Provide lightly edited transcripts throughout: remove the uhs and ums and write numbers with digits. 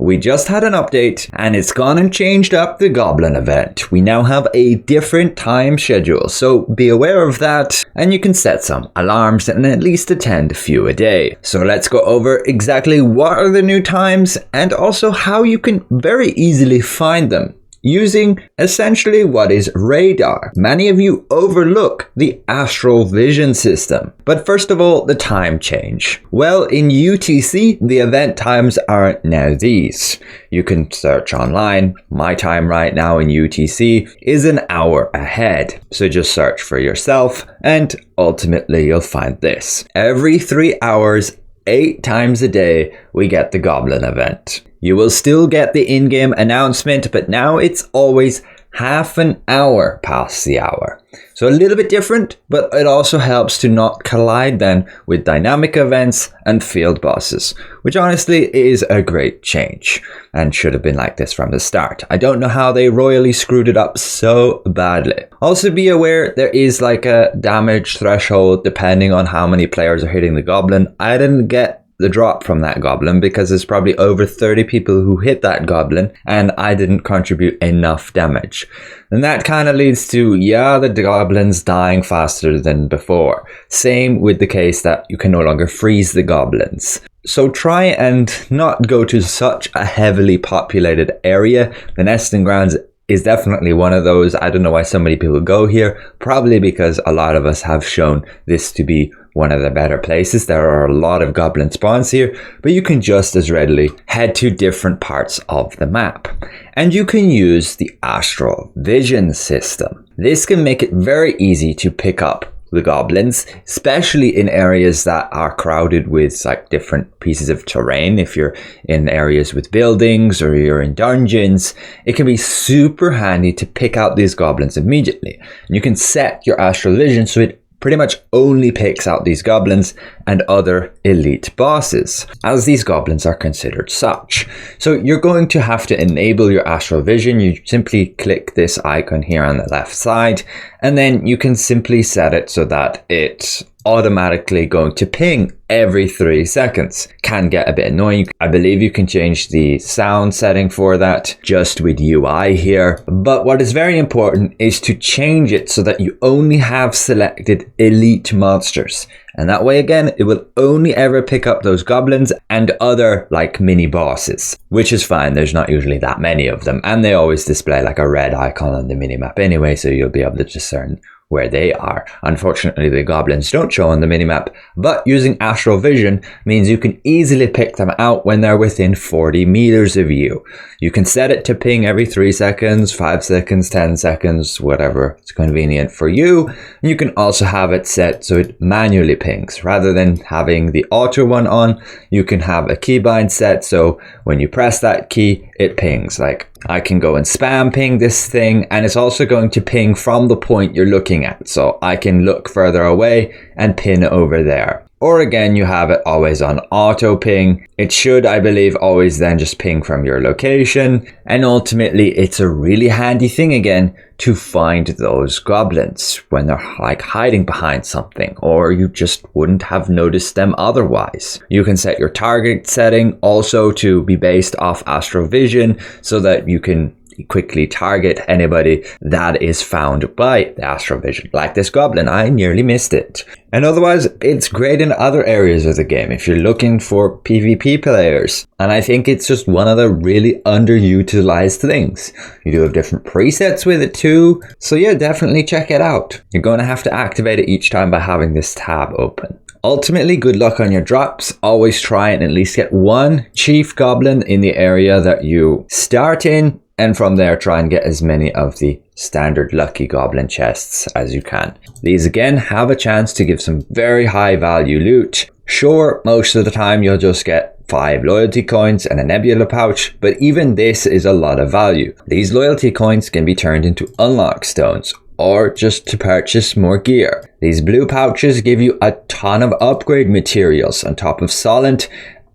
we just had an update and it's gone and changed up the Goblin event. We now have a different time schedule, so be aware of that, and you can set some alarms and at least attend a few a day. So let's go over exactly what are the new times and also how you can very easily find them using essentially what is radar. Many of you overlook the astral vision system. But first of all, the time change. Well, in UTC, the event times are now these. You can search online. My time right now in UTC is an hour ahead. So just search for yourself and ultimately you'll find this. Every 3 hours, 8 times a day, we get the Goblin event. You will still get the in-game announcement, but now it's always half an hour past the hour. So a little bit different, but it also helps to not collide then with dynamic events and field bosses, which honestly is a great change and should have been like this from the start. I don't know how they royally screwed it up so badly. Also be aware there is like a damage threshold depending on how many players are hitting the Goblin. I didn't get the drop from that Goblin because there's probably over 30 people who hit that Goblin and I didn't contribute enough damage. And that kind of leads to, the Goblins dying faster than before. Same with the case that you can no longer freeze the Goblins. So try and not go to such a heavily populated area. The Nesting Grounds is definitely one of those. I don't know why so many people go here. Probably because a lot of us have shown this to be one of the better places. There are a lot of Goblin spawns here, but you can just as readily head to different parts of the map. And you can use the Astral Vision system. This can make it very easy to pick up the Goblins, especially in areas that are crowded with like different pieces of terrain. If you're in areas with buildings or you're in dungeons, it can be super handy to pick out these Goblins immediately. And you can set your Astral Vision so it pretty much only picks out these Goblins and other elite bosses, as these Goblins are considered such. So you're going to have to enable your Astral Vision. You simply click this icon here on the left side, and then you can simply set it so that it's automatically going to ping every 3 seconds. Can get a bit annoying. I believe you can change the sound setting for that just with UI here. But what is very important is to change it so that you only have selected elite monsters. And that way again, it will only ever pick up those Goblins and other like mini bosses, which is fine. There's not usually that many of them. And they always display like a red icon on the minimap anyway, so you'll be able to discern where they are. Unfortunately, the Goblins don't show on the minimap, but using Astral Vision means you can easily pick them out when they're within 40 meters of you. You can set it to ping every 3 seconds, 5 seconds, 10 seconds, whatever is convenient for you. And you can also have it set so it manually pings. Rather than having the auto one on, you can have a keybind set so when you press that key, it pings. Like I can go and spam ping this thing, and it's also going to ping from the point you're looking at. So I can look further away and pin over there. Or again, you have it always on auto ping. It should, I believe, always then just ping from your location. And ultimately, it's a really handy thing again to find those Goblins when they're like hiding behind something, or you just wouldn't have noticed them otherwise. You can set your target setting also to be based off Astral Vision so that you can quickly target anybody that is found by the Astral Vision. Like this Goblin, I nearly missed it. And otherwise, it's great in other areas of the game if you're looking for PvP players. And I think it's just one of the really underutilized things. You do have different presets with it too. So yeah, definitely check it out. You're going to have to activate it each time by having this tab open. Ultimately, good luck on your drops. Always try and at least get one Chief Goblin in the area that you start in. And from there, try and get as many of the standard Lucky Goblin chests as you can. These again have a chance to give some very high value loot. Sure, most of the time you'll just get 5 loyalty coins and a nebula pouch, but even this is a lot of value. These loyalty coins can be turned into unlock stones, or just to purchase more gear. These blue pouches give you a ton of upgrade materials on top of Solent,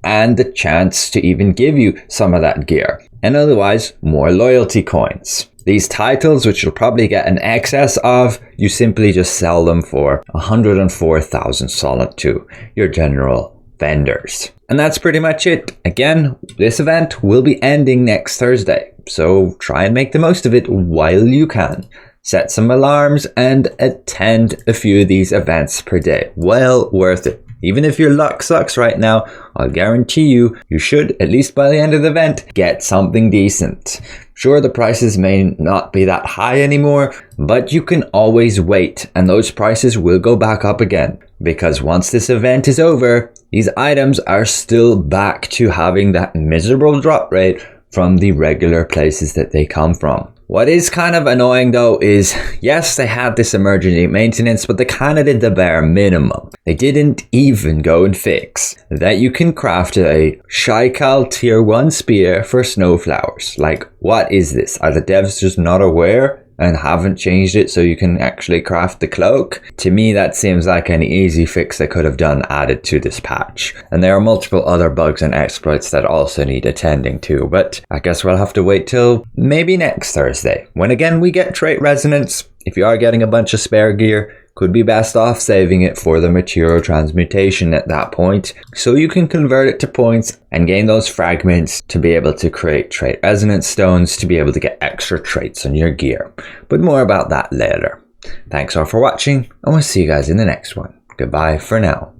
and the chance to even give you some of that gear. And otherwise, more loyalty coins. These titles, which you'll probably get an excess of, you simply just sell them for 104,000 solid to your general vendors. And that's pretty much it. Again, this event will be ending next Thursday, so try and make the most of it while you can. Set some alarms and attend a few of these events per day. Well worth it. Even if your luck sucks right now, I'll guarantee you should, at least by the end of the event, get something decent. Sure, the prices may not be that high anymore, but you can always wait and those prices will go back up again. Because once this event is over, these items are still back to having that miserable drop rate from the regular places that they come from. What is kind of annoying though is, yes, they had this emergency maintenance, but they kind of did the bare minimum. They didn't even go and fix that you can craft a Shikal tier 1 spear for snowflowers. Like, what is this? Are the devs just not aware and haven't changed it so you can actually craft the cloak? To me, that seems like an easy fix they could have done added to this patch. And there are multiple other bugs and exploits that also need attending to, but I guess we'll have to wait till maybe next Thursday, when again we get trait resonance. If you are getting a bunch of spare gear, could be best off saving it for the material transmutation at that point, so you can convert it to points and gain those fragments to be able to create trait resonance stones to be able to get extra traits on your gear. But more about that later. Thanks all for watching, and we'll see you guys in the next one. Goodbye for now.